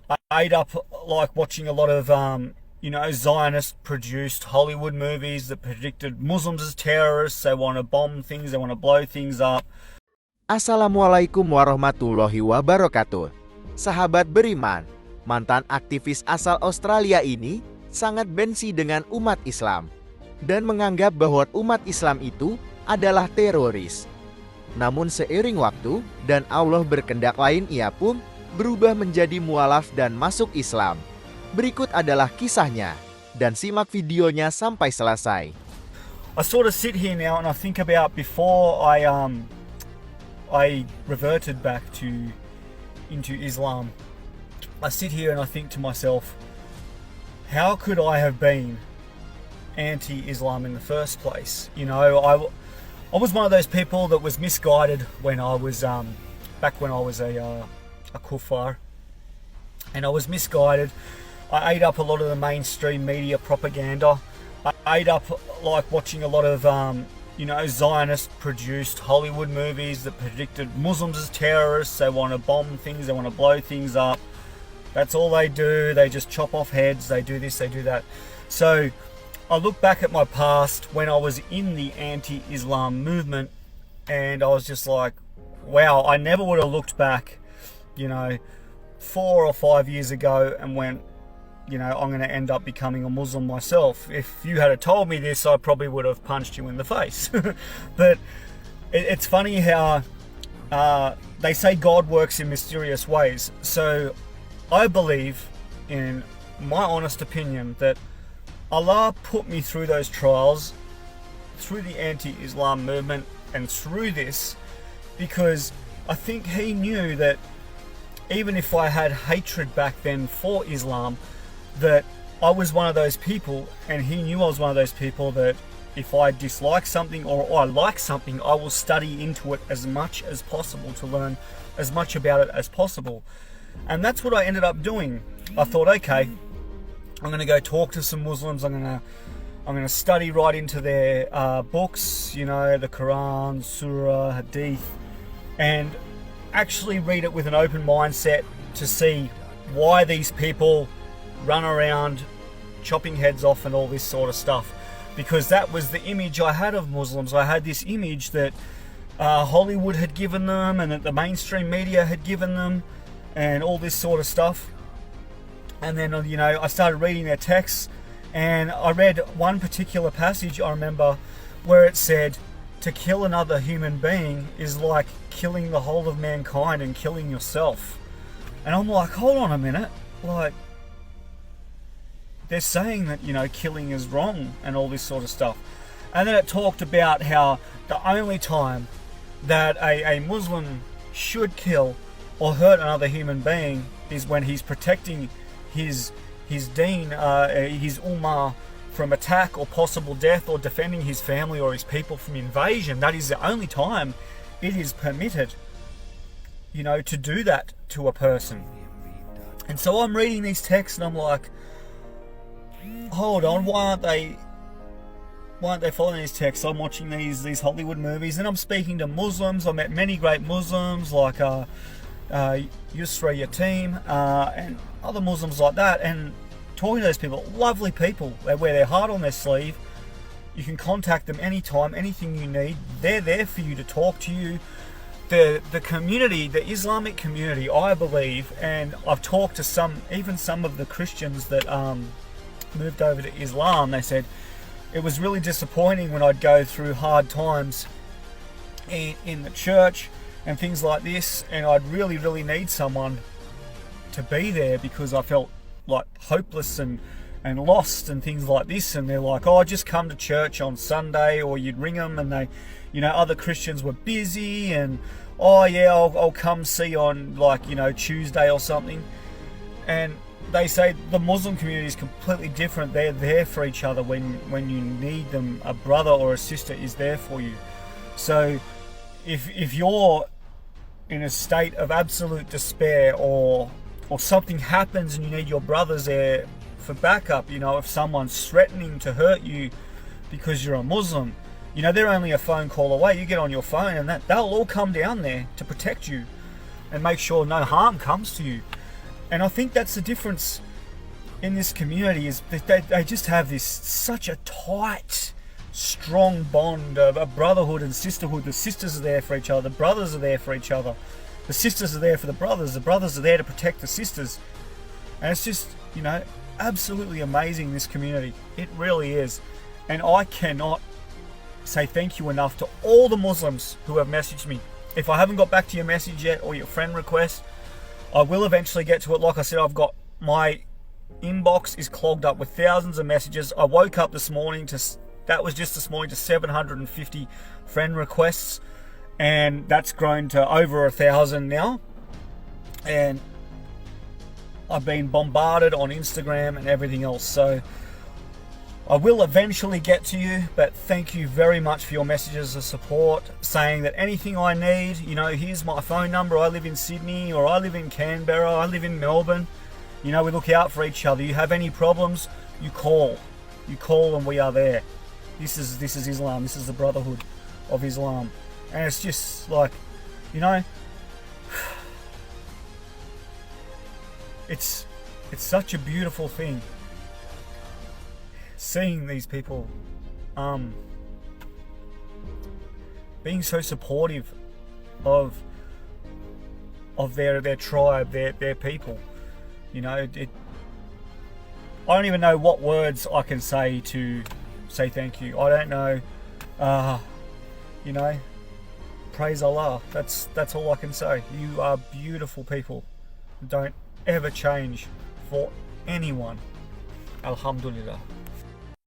I ate up like watching a lot of Zionist-produced Hollywood movies that predicted Muslims as terrorists. They want to bomb things, they want to blow things up. Assalamualaikum warahmatullahi wabarakatuh. Sahabat beriman, mantan aktivis asal Australia ini sangat benci dengan umat Islam dan menganggap bahwa umat Islam itu adalah teroris. Namun seiring waktu dan Allah berkendak lain, ia pun berubah menjadi mualaf dan masuk Islam. Berikut adalah kisahnya dan simak videonya sampai selesai. I sort of sit here now and I think about before I reverted back into Islam. I sit here and I think to myself, how could I have been anti-Islam in the first place? You know, I was one of those people that was misguided when I was back when I was a kuffar, and I was misguided. I ate up a lot of the mainstream media propaganda. I ate up like watching a lot of Zionist-produced Hollywood movies that predicted Muslims as terrorists. They want to bomb things, they want to blow things up. That's all they do. They just chop off heads. They do this, they do that. So I look back at my past when I was in the anti-Islam movement, and I was just like, wow, I never would have looked back, 4 or 5 years ago and went, I'm going to end up becoming a Muslim myself. If you had told me this, I probably would have punched you in the face. But it's funny how they say God works in mysterious ways. So I believe, in my honest opinion, that Allah put me through those trials, through the anti-Islam movement and through this, because I think He knew that even if I had hatred back then for Islam, that I was one of those people, and He knew I was one of those people that if I dislike something or I like something, I will study into it as much as possible to learn as much about it as possible. And that's what I ended up doing. I thought, okay, I'm going to go talk to some Muslims. I'm going to study right into their books, the Quran, Surah, Hadith, and actually read it with an open mindset to see why these people run around chopping heads off and all this sort of stuff. Because that was the image I had of Muslims. I had this image that Hollywood had given them and that the mainstream media had given them and all this sort of stuff. And then, I started reading their texts, and I read one particular passage, I remember, where it said, to kill another human being is like killing the whole of mankind and killing yourself. And I'm like, hold on a minute, like, they're saying that, killing is wrong and all this sort of stuff. And then it talked about how the only time that a Muslim should kill or hurt another human being is when he's protecting his deen, his ummah, from attack or possible death, or defending his family or his people from invasion. That is the only time it is permitted, to do that to a person. And so I'm reading these texts and I'm like, hold on, why aren't they following these texts? I'm watching these Hollywood movies, and I'm speaking to Muslims. I met many great Muslims like Yusra Yatim and other Muslims like that, and talking to those people, lovely people. They wear their heart on their sleeve. You can contact them anytime, anything you need. They're there for you, to talk to you. The community, the Islamic community, I believe, and I've talked to some of the Christians that moved over to Islam. They said it was really disappointing when I'd go through hard times in the church and things like this, and I'd really, really need someone to be there because I felt like hopeless and lost and things like this. And they're like, oh, just come to church on Sunday, or you'd ring them and they, other Christians were busy, and oh yeah, I'll come see on Tuesday or something. And they say the Muslim community is completely different. They're there for each other when you need them. A brother or a sister is there for you. So if you're in a state of absolute despair, or something happens and you need your brothers there for backup, if someone's threatening to hurt you because you're a Muslim, they're only a phone call away. You get on your phone and they'll all come down there to protect you and make sure no harm comes to you. And I think that's the difference in this community, is that they just have this such a tight, strong bond of a brotherhood and sisterhood. The sisters are there for each other, the brothers are there for each other, the sisters are there for the brothers are there to protect the sisters. And it's just, you know, absolutely amazing, this community. It really is. And I cannot say thank you enough to all the Muslims who have messaged me. If I haven't got back to your message yet, or your friend request, I will eventually get to it. Like I said, I've got, my inbox is clogged up with thousands of messages. I woke up this morning to 750 friend requests, and that's grown to over 1,000 now. And I've been bombarded on Instagram and everything else. So I will eventually get to you, but thank you very much for your messages of support, saying that anything I need, you know, here's my phone number. I live in Sydney, or I live in Canberra, I live in Melbourne. You know, we look out for each other. You have any problems, you call and we are there. This is Islam. This is the brotherhood of Islam. And it's just like, you know, it's such a beautiful thing, seeing these people being so supportive of their tribe, their people. You know, I don't even know what words I can say to say thank you. I don't know. You know, praise Allah. That's all I can say. You are beautiful people. Don't ever change for anyone. Alhamdulillah.